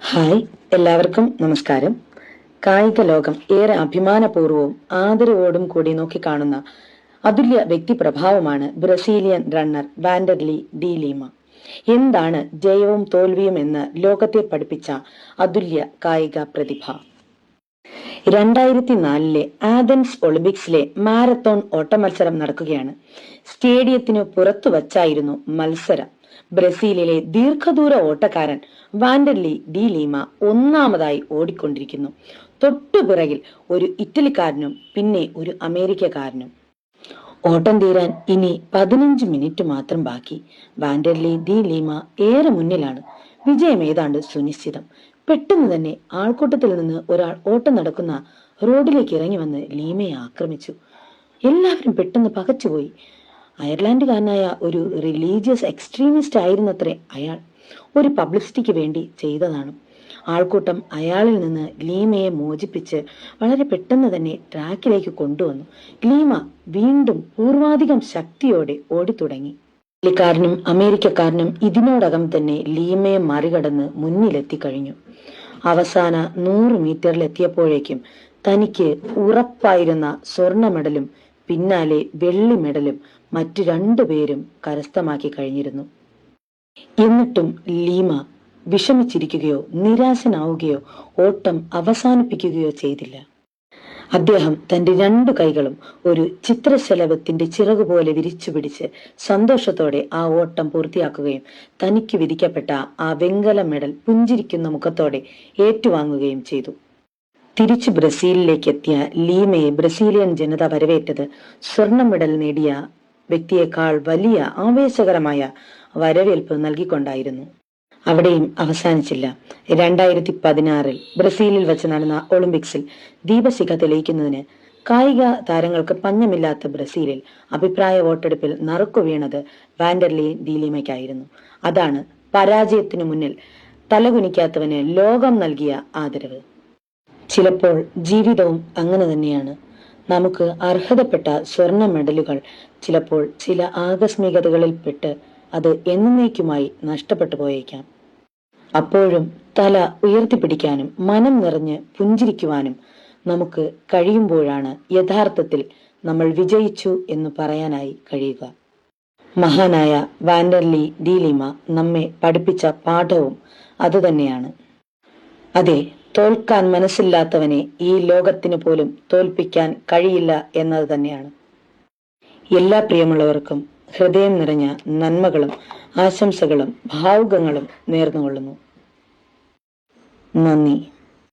Hi, എല്ലാവർക്കും നമസ്കാരം. കായിക ലോകം ഏറെ അഭിമാനപൂർവ്വവും ആദരവോടും കൂടി നോക്കിക്കാണുന്ന അതുല്യ വ്യക്തിപ്രഭാവമാണ് ബ്രസീലിയൻ റണ്ണർ വാൻഡർലി ഡി ലീമ. എന്താണ് ജയവും തോൽവിയും എന്ന് ലോകത്തെ പഠിപ്പിച്ച അതുല്യ കായിക പ്രതിഭ. 2004 ആഥൻസ് ഒളിമ്പിക്സിലെ മാരത്തോൺ ഓട്ടമത്സരം നടക്കുകയാണ്. സ്റ്റേഡിയത്തിനു പുറത്തു വച്ചായിരുന്നു മത്സരം. ബ്രസീലിലെ ദീർഘദൂര ഓട്ടക്കാരൻ വാൻഡർലി ഡി ലീമ ഒന്നാമതായി ഓടിക്കൊണ്ടിരിക്കുന്നു. തൊട്ടുപിറകിൽ ഒരു ഇറ്റലിക്കാരനും പിന്നെ ഒരു അമേരിക്കക്കാരനും. ഓട്ടം തീരാൻ ഇനി 15 മിനിറ്റ് മാത്രം ബാക്കി. വാൻഡർലി ഡി ലീമ ഏറെ മുന്നിലാണ്. വിജയം ഏതാണ്ട് സുനിശ്ചിതം. പെട്ടെന്ന് തന്നെ ആൾക്കൂട്ടത്തിൽ നിന്ന് ഒരാൾ ഓട്ടം നടക്കുന്ന റോഡിലേക്ക് ഇറങ്ങി വന്ന് ലീമയെ ആക്രമിച്ചു. എല്ലാവരും പെട്ടെന്ന് പകച്ചുപോയി. അയർലാൻഡുകാരനായ ഒരു റിലീജിയസ് എക്സ്ട്രീമിസ്റ്റ് ആയിരുന്നത്രേ അയാൾ. ഒരു പബ്ലിസിറ്റിക്ക് വേണ്ടി ചെയ്തതാണ്. ആൾക്കൂട്ടം അയാളിൽ നിന്ന് ലീമയെ മോചിപ്പിച്ച് വളരെ പെട്ടെന്ന് തന്നെ ട്രാക്കിലേക്ക് കൊണ്ടുവന്നു. ലീമ വീണ്ടും പൂർവാധികം ശക്തിയോടെ ഓടിത്തുടങ്ങി. ഇറ്റലിക്കാരനും അമേരിക്കക്കാരനും ഇതിനോടകം തന്നെ ലീമയെ മറികടന്ന് മുന്നിലെത്തി കഴിഞ്ഞു. അവസാന 100 മീറ്ററിലെത്തിയപ്പോഴേക്കും തനിക്ക് ഉറപ്പായിരുന്ന സ്വർണ്ണ മെഡലും പിന്നാലെ വെള്ളി മെഡലും മറ്റു 2 പേരും കരസ്ഥമാക്കി കഴിഞ്ഞിരുന്നു. എന്നിട്ടും ലീമ വിഷമിച്ചിരിക്കുകയോ നിരാശനാവുകയോ ഓട്ടം അവസാനിപ്പിക്കുകയോ ചെയ്തില്ല. അദ്ദേഹം തന്റെ 2 കൈകളും ഒരു ചിത്രശലഭത്തിന്റെ ചിറകുപോലെ വിരിച്ചു പിടിച്ച് സന്തോഷത്തോടെ ആ ഓട്ടം പൂർത്തിയാക്കുകയും തനിക്ക് വിധിക്കപ്പെട്ട ആ വെങ്കല മെഡൽ പുഞ്ചിരിക്കുന്ന മുഖത്തോടെ ഏറ്റുവാങ്ങുകയും ചെയ്തു. തിരിച്ചു ബ്രസീലിലേക്ക് എത്തിയ ലീമയെ ബ്രസീലിയൻ ജനത വരവേറ്റത് സ്വർണ്ണ മെഡൽ നേടിയ വ്യക്തിയേക്കാൾ വലിയ ആവേശകരമായ വരവേൽപ്പ് നൽകിക്കൊണ്ടായിരുന്നു. അവിടെയും അവസാനിച്ചില്ല. 2016 ബ്രസീലിൽ വെച്ച് നടന്ന ഒളിമ്പിക്സിൽ ദീപശിഖ തെളിയിക്കുന്നതിന് കായിക താരങ്ങൾക്ക് പഞ്ഞമില്ലാത്ത ബ്രസീലിൽ അഭിപ്രായ വോട്ടെടുപ്പിൽ നറുക്കു വീണത് വാൻഡർലി ഡി ലീമയ്ക്കായിരുന്നു. അതാണ് പരാജയത്തിനു മുന്നിൽ തലകുനിക്കാത്തവന് ലോകം നൽകിയ ആദരവ്. ചിലപ്പോൾ ജീവിതവും അങ്ങനെ തന്നെയാണ്. നമുക്ക് അർഹതപ്പെട്ട സ്വർണ്ണ മെഡലുകൾ ചിലപ്പോൾ ചില ആകസ്മികതകളിൽപ്പെട്ട് അത് എന്നേക്കുമായി നഷ്ടപ്പെട്ടു പോയേക്കാം. അപ്പോഴും തല ഉയർത്തിപ്പിടിക്കാനും മനം നിറഞ്ഞ് പുഞ്ചിരിക്കുവാനും നമുക്ക് കഴിയുമ്പോഴാണ് യഥാർത്ഥത്തിൽ നമ്മൾ വിജയിച്ചു എന്ന് പറയാനായി കഴിയുക. മഹാനായ വാൻഡർലി ഡി ലീമ നമ്മെ പഠിപ്പിച്ച പാഠവും അതുതന്നെയാണ്. അതെ, തോൽക്കാൻ മനസ്സില്ലാത്തവനെ ഈ ലോകത്തിന് പോലും തോൽപ്പിക്കാൻ കഴിയില്ല എന്നത് തന്നെയാണ്. എല്ലാ പ്രിയമുള്ളവർക്കും ഹൃദയം നിറഞ്ഞ നന്മകളും ആശംസകളും ഭാവുകങ്ങളും നേർന്നുകൊള്ളുന്നു. നന്ദി.